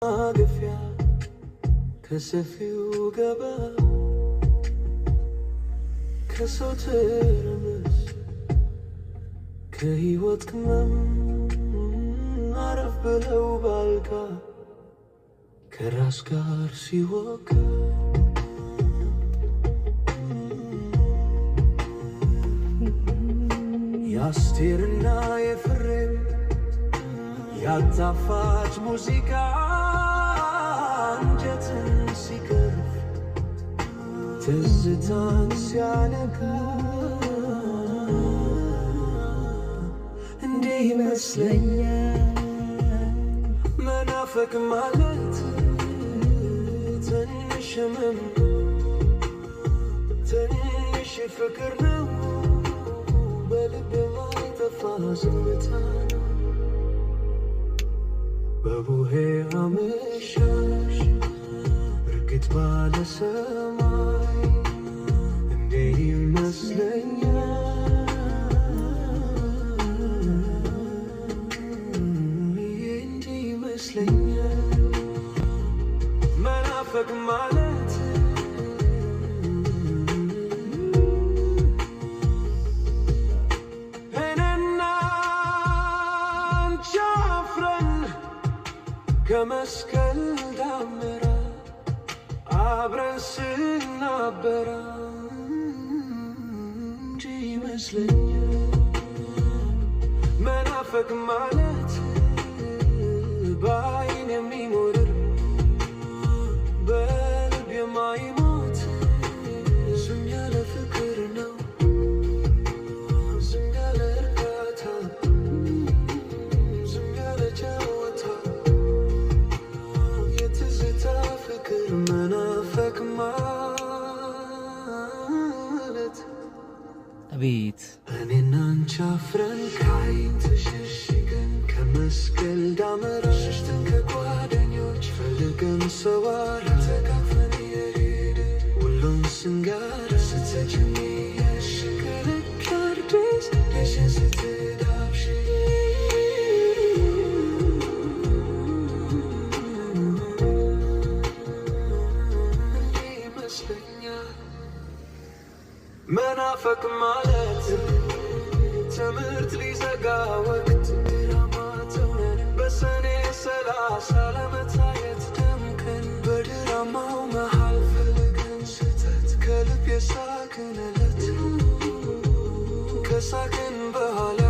ማገፊያ ከሰፊው ገባ ከሰው ትርምስ ከህይወት ቅመም አረፍ ብለው ባልጋ ከራስ ጋር ሲወጋ የአስቴርና የፍሬም ያጣፋጭ ሙዚቃ አንጀትን ሲገርፍ ትዝታን ሲያነካ እንዲህ ይመስለኛል መናፈቅ ማለት ትንሽ ህመም ትንሽ ፍቅር ነው በልብ የማይጠፋ ዝምታ ነው በቡሄ አመሻሽ እርግጥ ባለ ሰማይ እንዲህ ይመስለኛል እንዲህ ይመስለኛል መናፈቅ ማለት ከመስቀል ዳመራ አብረን ስናበራ እንጂ ይመስለኛል መናፈቅ ማለት በአይን የሚሞርር በልብ የማይሞት ዝም ያለ ፍቅር ነው ዝም ያለ እርካታ ዝም ያለ ጨዋታ ፍቅር መናፈቅ ማለት አቤት እኔና አንቺ አፍረን ከዓይን ተሸሽገን ከመስቀል ዳመራ ሸሽተን ከጓደኞች ፈልገን ሰዋራ ተካፍለን የሄድን ሁሉም ስንጋራ ስትጀምሪ ያሽከረክ አዲስ ደሽን ስትዳብሽ መናፈቅ ማለት ትምህርት ሊዘጋ ወቅት ድራማ ተውነን በሰኔ 30 ለመታየት ደምቀን በድራማው መሃል ፈልገን ስህተት ከልብ የሳቅንለት ከሳቅን በኋላ